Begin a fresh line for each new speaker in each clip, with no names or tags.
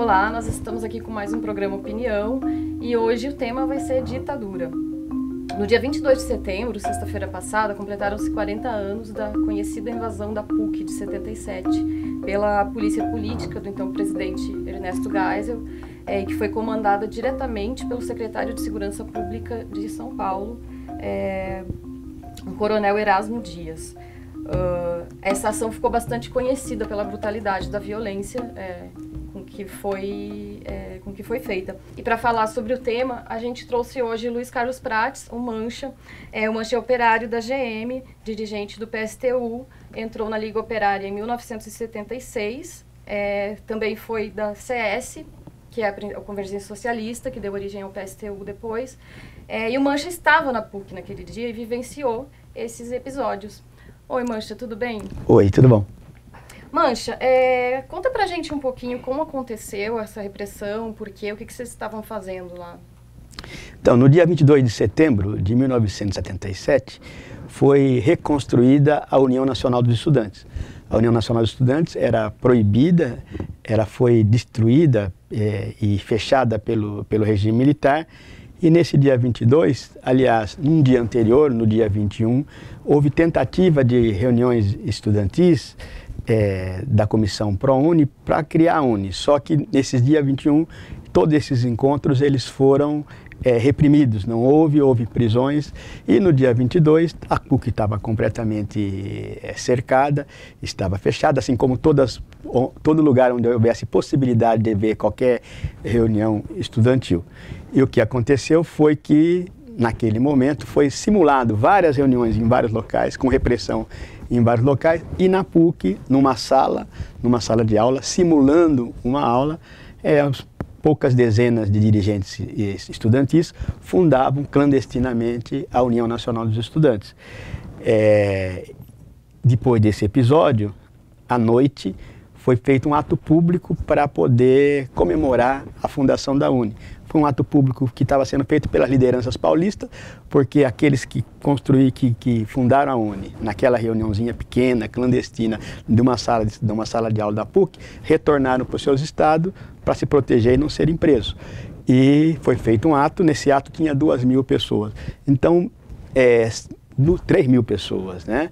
Olá, nós estamos aqui com mais um programa Opinião e hoje o tema vai ser ditadura. No dia 22 de setembro, sexta-feira passada, completaram-se 40 anos da conhecida invasão da PUC de 77 pela polícia política do então presidente Ernesto Geisel, que foi comandada diretamente pelo secretário de Segurança Pública de São Paulo, o coronel Erasmo Dias. Essa ação ficou bastante conhecida pela brutalidade da violência com que foi feita. E para falar sobre o tema, a gente trouxe hoje Luiz Carlos Prates, o Mancha. O Mancha é operário da GM, dirigente do PSTU, entrou na Liga Operária em 1976, também foi da CS, que é a Convergência Socialista, que deu origem ao PSTU depois. E o Mancha estava na PUC naquele dia e vivenciou esses episódios. Oi, Mancha, tudo bem?
Oi, tudo bom?
Mancha, conta pra gente um pouquinho como aconteceu essa repressão, por quê, o que vocês estavam fazendo lá?
Então, no dia 22 de setembro de 1977, foi reconstruída a União Nacional dos Estudantes. A União Nacional dos Estudantes era proibida, ela foi destruída e fechada pelo regime militar. E nesse dia 22, aliás, num dia anterior, no dia 21, houve tentativa de reuniões estudantis da Comissão ProUni para criar a UNE. Só que nesses dias 21, todos esses encontros eles foram reprimidos, não houve prisões. E no dia 22, a PUC estava completamente cercada, estava fechada, assim como todo lugar onde houvesse possibilidade de ver qualquer reunião estudantil. E o que aconteceu foi que, naquele momento, foi simulado várias reuniões em vários locais, com repressão em vários locais, e na PUC, numa sala de aula, simulando uma aula, poucas dezenas de dirigentes estudantis fundavam clandestinamente a União Nacional dos Estudantes. Depois desse episódio, à noite, foi feito um ato público para poder comemorar a fundação da UNE. Foi um ato público que estava sendo feito pelas lideranças paulistas, porque aqueles que fundaram a UNE, naquela reuniãozinha pequena, clandestina, de uma sala de aula da PUC, retornaram para os seus estados para se proteger e não serem presos. E foi feito um ato, nesse ato tinha 2.000 pessoas. Então, 3.000 pessoas, né?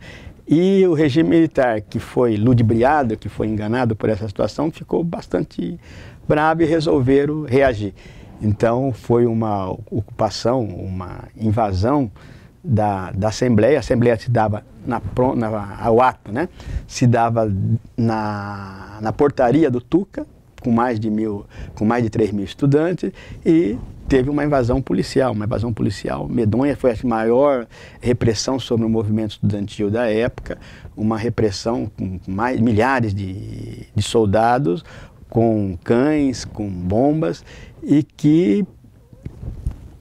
E o regime militar, que foi ludibriado, que foi enganado por essa situação, ficou bastante bravo e resolveram reagir. Então, foi uma ocupação, uma invasão da Assembleia. A Assembleia se dava ao ato, né? Se dava na portaria do Tuca, com mais de 3.000 estudantes, e teve uma invasão policial medonha. Foi a maior repressão sobre o movimento estudantil da época, uma repressão com milhares de soldados, com cães, com bombas, e que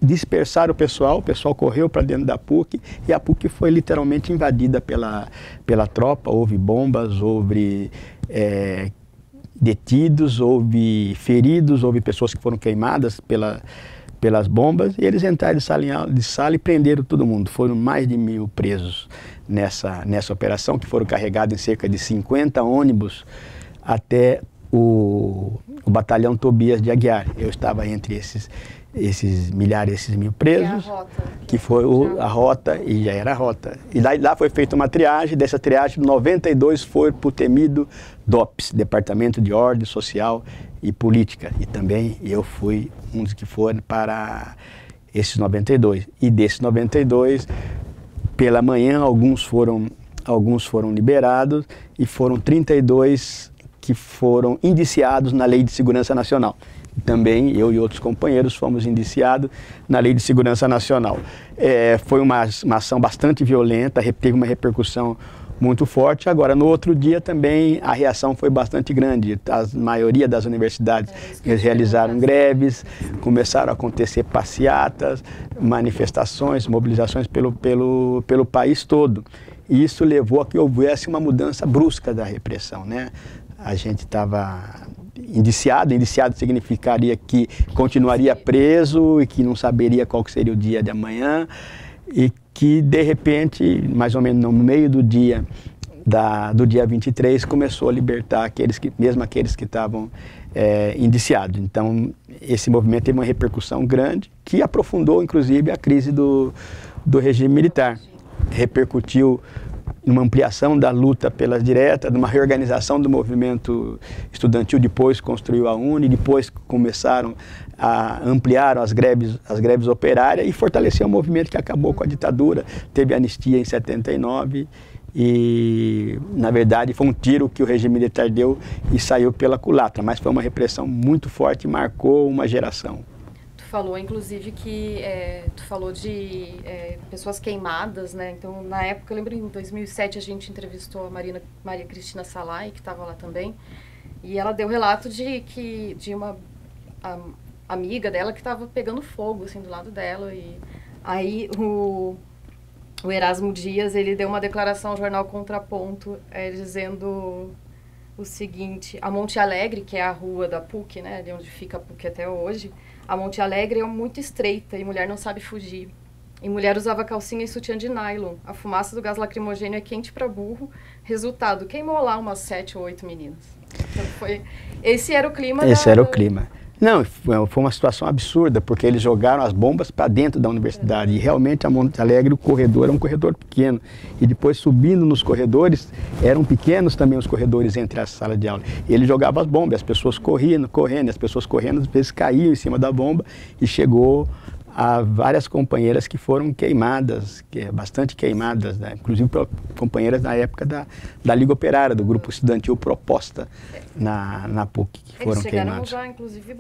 dispersaram o pessoal correu para dentro da PUC, e a PUC foi literalmente invadida pela tropa. Houve bombas, houve detidos, houve feridos, houve pessoas que foram queimadas pelas bombas, e eles entraram de sala e prenderam todo mundo. Foram mais de 1.000 presos nessa operação, que foram carregados em cerca de 50 ônibus até o batalhão Tobias de Aguiar. Eu estava entre esses 1.000 presos, que foi a rota, e já era a rota. E lá foi feita uma triagem. Dessa triagem, 92 foram para o temido DOPS, Departamento de Ordem Social e Política. E também eu fui um dos que foram para esses 92. E desses 92, pela manhã, alguns foram liberados, e foram 32 que foram indiciados na Lei de Segurança Nacional. Também eu e outros companheiros fomos indiciados na Lei de Segurança Nacional. Foi uma ação bastante violenta, teve uma repercussão muito forte. Agora, no outro dia também a reação foi bastante grande. A maioria das universidades realizaram greves, começaram a acontecer passeatas, manifestações, mobilizações pelo país todo. E isso levou a que houvesse uma mudança brusca da repressão, né? A gente estava indiciado significaria que continuaria preso e que não saberia qual que seria o dia de amanhã, e que de repente, mais ou menos no meio do dia do dia 23 começou a libertar mesmo aqueles que estavam indiciados. Então, esse movimento teve uma repercussão grande que aprofundou, inclusive, a crise do regime militar. Repercutiu numa ampliação da luta pelas diretas, numa reorganização do movimento estudantil, depois construiu a UNE, depois começaram a ampliar as greves operárias e fortaleceu um movimento que acabou com a ditadura. Teve anistia em 79 e, na verdade, foi um tiro que o regime militar deu e saiu pela culatra, mas foi uma repressão muito forte e marcou uma geração.
Falou, inclusive, que tu falou de pessoas queimadas, né? Então, na época, eu lembro em 2007 a gente entrevistou a Maria Cristina Salai, que estava lá também, e ela deu relato de uma amiga dela que estava pegando fogo, assim, do lado dela, e aí o Erasmo Dias, ele deu uma declaração ao jornal Contraponto, dizendo o seguinte: a Monte Alegre, que é a rua da PUC, né, ali onde fica a PUC até hoje, a Monte Alegre é muito estreita e mulher não sabe fugir. E mulher usava calcinha e sutiã de nylon. A fumaça do gás lacrimogêneo é quente para burro. Resultado, queimou lá umas 7 ou 8 meninas. Então esse era o clima.
Esse era o clima. Não, foi uma situação absurda, porque eles jogaram as bombas para dentro da universidade. E realmente a Monte Alegre, o corredor era um corredor pequeno. E depois, subindo nos corredores, eram pequenos também os corredores entre as salas de aula. E ele jogava as bombas, as pessoas correndo, as pessoas correndo, às vezes caíam em cima da bomba e chegou a várias companheiras que foram queimadas, bastante queimadas, né? Inclusive companheiras na época da Liga Operária, do grupo estudantil Proposta na PUC, que foram queimadas. Eles chegaram a
usar, inclusive,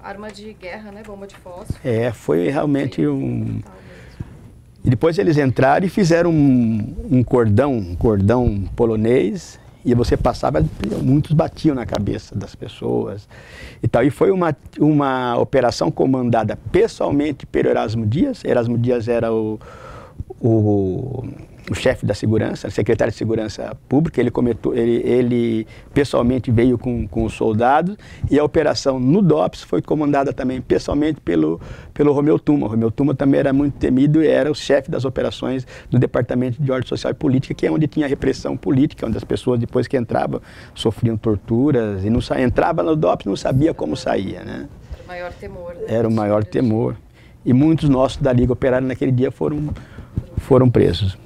arma de guerra, né? Bomba de fósforo.
Foi realmente E depois eles entraram e fizeram um cordão polonês, e você passava, muitos batiam na cabeça das pessoas e tal. E foi uma operação comandada pessoalmente pelo Erasmo Dias. Erasmo Dias era o chefe da segurança, secretário de segurança pública. Ele pessoalmente veio com os soldados, e a operação no DOPS foi comandada também pessoalmente pelo Romeu Tuma. O Romeu Tuma também era muito temido e era o chefe das operações do Departamento de Ordem Social e Política, que é onde tinha repressão política, onde as pessoas, depois que entravam, sofriam torturas e não entrava no DOPS, não sabia como saía, né?
Era o maior temor. Né?
Era o maior temor. E muitos nossos da Liga Operária naquele dia foram presos.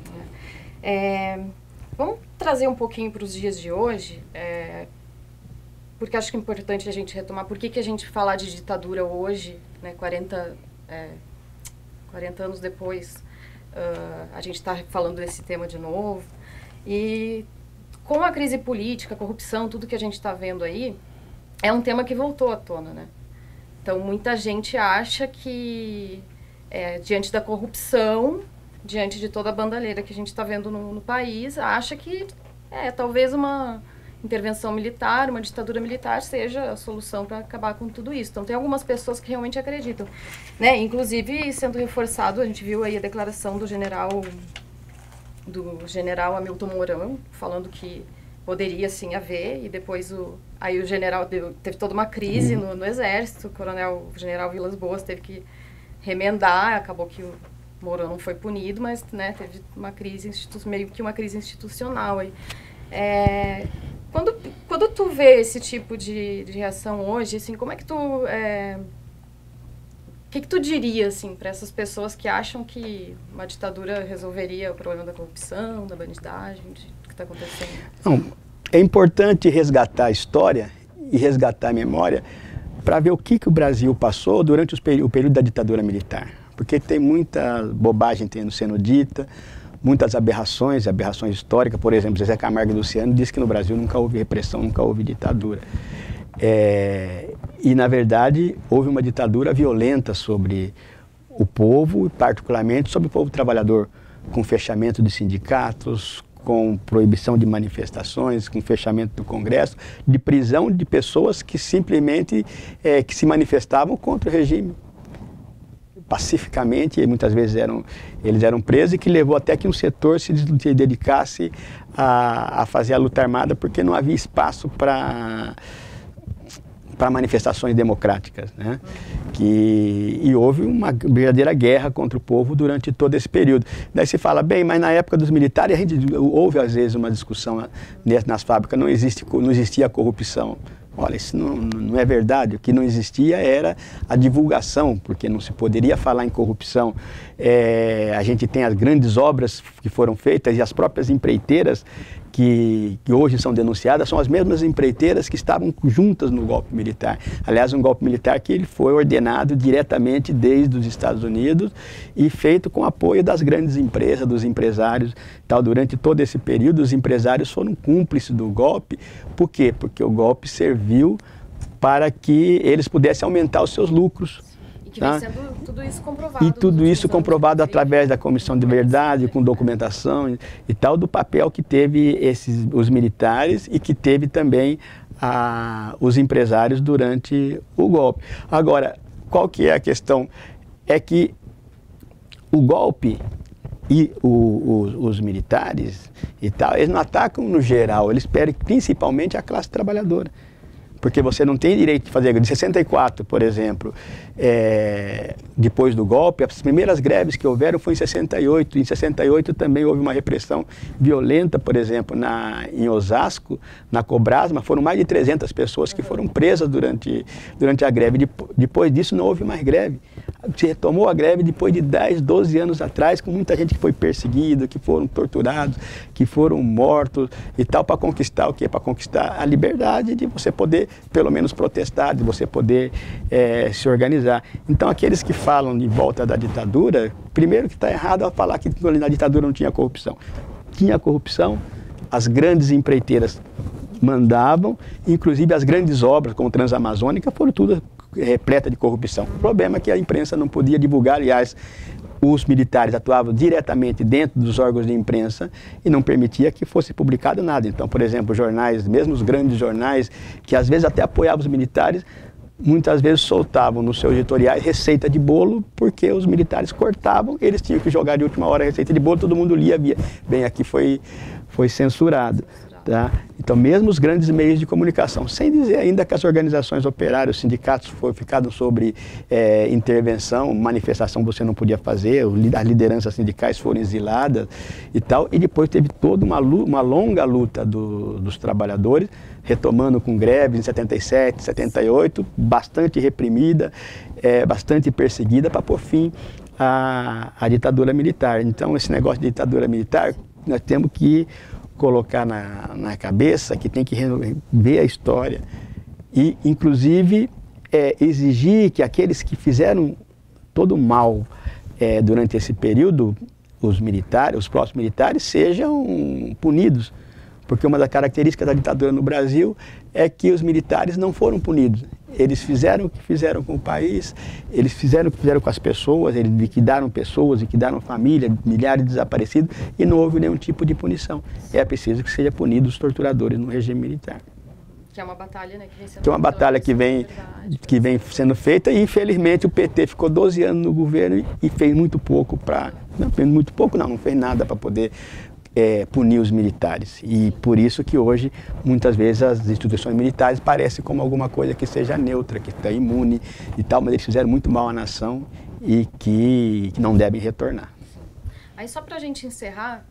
Vamos trazer um pouquinho para os dias de hoje, porque acho que é importante a gente retomar por que a gente falar de ditadura hoje, né, 40 anos depois, a gente está falando desse tema de novo. E com a crise política, a corrupção, tudo que a gente está vendo aí, é um tema que voltou à tona, né? Então, muita gente acha que, diante da corrupção, diante de toda a bandalheira que a gente está vendo no país, acha que talvez uma intervenção militar, uma ditadura militar seja a solução para acabar com tudo isso. Então, tem algumas pessoas que realmente acreditam, né? Inclusive, sendo reforçado, a gente viu aí a declaração do general Hamilton Mourão, falando que poderia sim haver, e depois aí o general teve toda uma crise no exército, o general Vilas Boas teve que remendar, acabou que o Mourão não foi punido, mas, né, teve uma crise meio que uma crise institucional aí. Quando tu vê esse tipo de reação hoje, assim, como é que tu o que tu diria, assim, para essas pessoas que acham que uma ditadura resolveria o problema da corrupção, da bandidagem, do que está acontecendo?
Não, é importante resgatar a história e resgatar a memória para ver o que o Brasil passou durante o período da ditadura militar. Porque tem muita bobagem sendo dita, muitas aberrações históricas. Por exemplo, Zezé Camargo e Luciano disse que no Brasil nunca houve repressão, nunca houve ditadura. E, na verdade, houve uma ditadura violenta sobre o povo, e particularmente sobre o povo trabalhador, com fechamento de sindicatos, com proibição de manifestações, com fechamento do Congresso, de prisão de pessoas que simplesmente que se manifestavam contra o regime. Pacificamente, e muitas vezes eles eram presos, e que levou até que um setor se dedicasse a fazer a luta armada, porque não havia espaço para para manifestações democráticas, né? E houve uma verdadeira guerra contra o povo durante todo esse período. Daí se fala, bem, mas na época dos militares houve às vezes uma discussão nas fábricas, não existia corrupção. Olha, isso não é verdade. O que não existia era a divulgação, porque não se poderia falar em corrupção. A gente tem as grandes obras que foram feitas e as próprias empreiteiras que hoje são denunciadas são as mesmas empreiteiras que estavam juntas no golpe militar. Aliás, um golpe militar que ele foi ordenado diretamente desde os Estados Unidos e feito com apoio das grandes empresas, dos empresários. Tal. Durante todo esse período, os empresários foram cúmplices do golpe. Por quê? Porque o golpe serviu para que eles pudessem aumentar os seus lucros.
Que vem sendo tudo isso comprovado.
E tudo isso comprovado através da Comissão de Verdade, com documentação e tal, do papel que teve os militares e que teve também os empresários durante o golpe. Agora, qual que é a questão? É que o golpe e os militares e tal, eles não atacam no geral, eles ferem principalmente a classe trabalhadora. Porque você não tem direito de fazer. De 64, por exemplo, depois do golpe, as primeiras greves que houveram foi em 68. Em 68 também houve uma repressão violenta, por exemplo, em Osasco, na Cobrasma, foram mais de 300 pessoas que foram presas durante a greve. Depois disso não houve mais greve. Se retomou a greve depois de 10, 12 anos atrás, com muita gente que foi perseguida, que foram torturados, que foram mortos e tal, para conquistar o quê? Para conquistar a liberdade de você poder, pelo menos, protestar, de você poder se organizar. Então, aqueles que falam de volta da ditadura, primeiro que está errado é falar que na ditadura não tinha corrupção. Tinha corrupção, as grandes empreiteiras mandavam, inclusive as grandes obras, como Transamazônica, foram tudo repleta de corrupção. O problema é que a imprensa não podia divulgar, aliás, os militares atuavam diretamente dentro dos órgãos de imprensa e não permitia que fosse publicado nada. Então, por exemplo, jornais, mesmo os grandes jornais, que às vezes até apoiavam os militares, muitas vezes soltavam nos seus editoriais receita de bolo, porque os militares cortavam, eles tinham que jogar de última hora a receita de bolo, todo mundo lia, via. Bem, aqui foi censurado. Tá? Então, mesmo os grandes meios de comunicação, sem dizer ainda que as organizações operárias, os sindicatos ficaram sobre intervenção, manifestação você não podia fazer, as lideranças sindicais foram exiladas e tal, e depois teve toda uma longa luta dos trabalhadores, retomando com greves em 77, 78, bastante reprimida, bastante perseguida para pôr fim à ditadura militar. Então, esse negócio de ditadura militar, nós temos que colocar na cabeça que tem que ver a história e, inclusive, exigir que aqueles que fizeram todo o mal durante esse período, os próprios militares, sejam punidos. Porque uma das características da ditadura no Brasil é que os militares não foram punidos. Eles fizeram o que fizeram com o país, eles fizeram o que fizeram com as pessoas, eles liquidaram pessoas, liquidaram família, milhares de desaparecidos, e não houve nenhum tipo de punição. É preciso que seja punido os torturadores no regime militar.
Que é uma batalha, né, que vem sendo
que é uma batalha que vem sendo feita, e infelizmente o PT ficou 12 anos no governo e fez muito pouco não fez nada para poder punir os militares. E por isso que hoje, muitas vezes, as instituições militares parecem como alguma coisa que seja neutra, que está imune e tal, mas eles fizeram muito mal à nação e que não devem retornar.
Aí, só para a gente encerrar,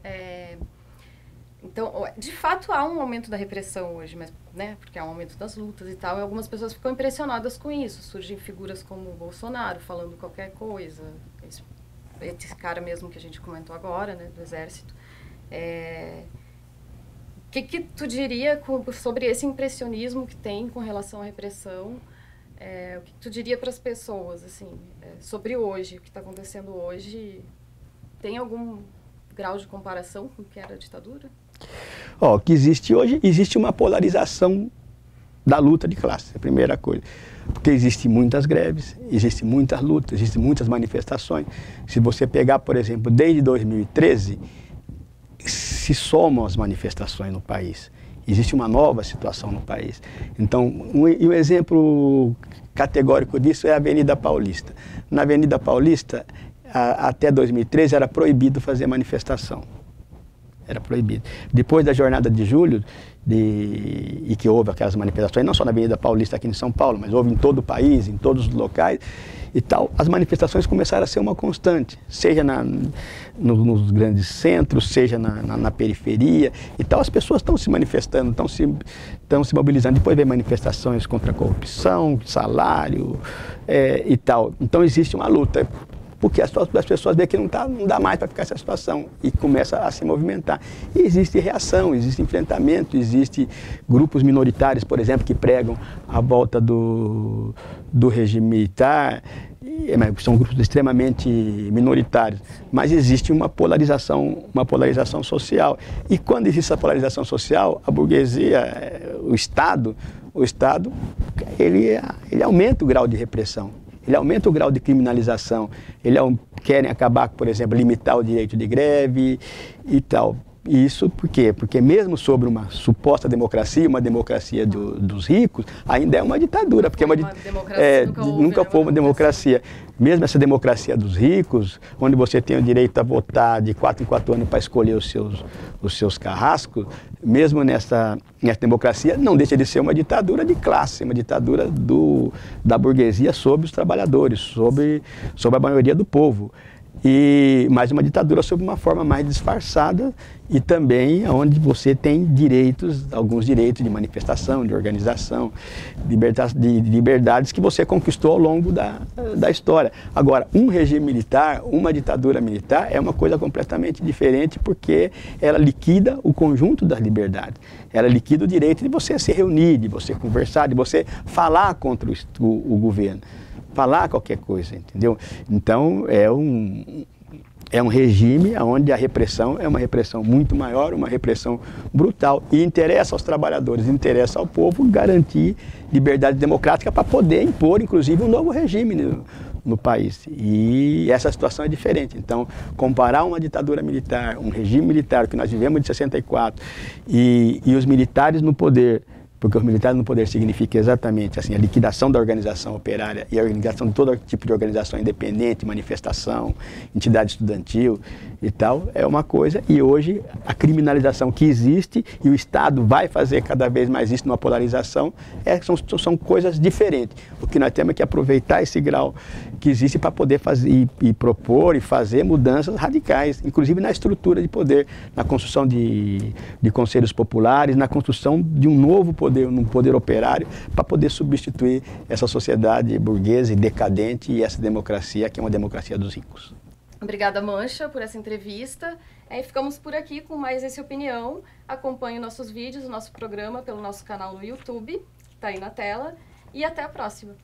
então, de fato, há um aumento da repressão hoje, mas, né, porque há um aumento das lutas e tal, e algumas pessoas ficam impressionadas com isso. Surgem figuras como o Bolsonaro falando qualquer coisa, esse cara mesmo que a gente comentou agora, né, do Exército. O que tu diria sobre esse impressionismo que tem com relação à repressão? O que tu diria para as pessoas, assim, sobre hoje, o que está acontecendo hoje? Tem algum grau de comparação com o que era a ditadura?
O que existe hoje, existe uma polarização da luta de classe, é a primeira coisa. Porque existem muitas greves, existem muitas lutas, existem muitas manifestações. Se você pegar, por exemplo, desde 2013, se somam as manifestações no país. Existe uma nova situação no país. Então, um exemplo categórico disso é a Avenida Paulista. Na Avenida Paulista, até 2013, era proibido fazer manifestação. era proibido. Depois da jornada de julho, e que houve aquelas manifestações, não só na Avenida Paulista aqui em São Paulo, mas houve em todo o país, em todos os locais e tal, as manifestações começaram a ser uma constante, seja nos grandes centros, seja na periferia e tal. As pessoas estão se manifestando, estão se mobilizando. Depois vem manifestações contra a corrupção, salário e tal. Então existe uma luta, porque as pessoas veem que não dá mais para ficar essa situação e começa a se movimentar. E existe reação, existe enfrentamento, existe grupos minoritários, por exemplo, que pregam a volta do regime militar, são grupos extremamente minoritários, mas existe uma polarização social. E quando existe essa polarização social, a burguesia, o Estado, ele aumenta o grau de repressão. Ele aumenta o grau de criminalização, querem acabar, por exemplo, limitar o direito de greve e tal. Isso por quê? Porque mesmo sobre uma suposta democracia, uma democracia dos ricos, ainda é uma ditadura, porque nunca foi uma democracia. Mesmo essa democracia dos ricos, onde você tem o direito a votar de 4 em 4 anos para escolher os seus carrascos, mesmo nessa democracia, não deixa de ser uma ditadura de classe, uma ditadura da burguesia sobre os trabalhadores, sobre a maioria do povo. Mas uma ditadura sob uma forma mais disfarçada e também onde você tem alguns direitos de manifestação, de organização, de liberdades que você conquistou ao longo da história. Agora, um regime militar, uma ditadura militar é uma coisa completamente diferente, porque ela liquida o conjunto das liberdades. Ela liquida o direito de você se reunir, de você conversar, de você falar contra o governo. Falar qualquer coisa, entendeu? Então, é um regime onde a repressão é uma repressão muito maior, uma repressão brutal. E interessa aos trabalhadores, interessa ao povo garantir liberdade democrática para poder impor, inclusive, um novo regime no país. E essa situação é diferente. Então, comparar uma ditadura militar, um regime militar que nós vivemos de 64 e os militares no poder, porque os militares no poder significa exatamente assim, a liquidação da organização operária e a organização de todo tipo de organização independente, manifestação, entidade estudantil e tal, é uma coisa. E hoje a criminalização que existe e o Estado vai fazer cada vez mais isso numa polarização, são coisas diferentes. O que nós temos é que aproveitar esse grau que existe para poder fazer e propor e fazer mudanças radicais, inclusive na estrutura de poder, na construção de conselhos populares, na construção de um novo poder, um poder operário, para poder substituir essa sociedade burguesa e decadente e essa democracia que é uma democracia dos ricos.
Obrigada, Mancha, por essa entrevista. Ficamos por aqui com mais essa opinião. Acompanhe nossos vídeos, o nosso programa pelo nosso canal no YouTube, que está aí na tela. E até a próxima.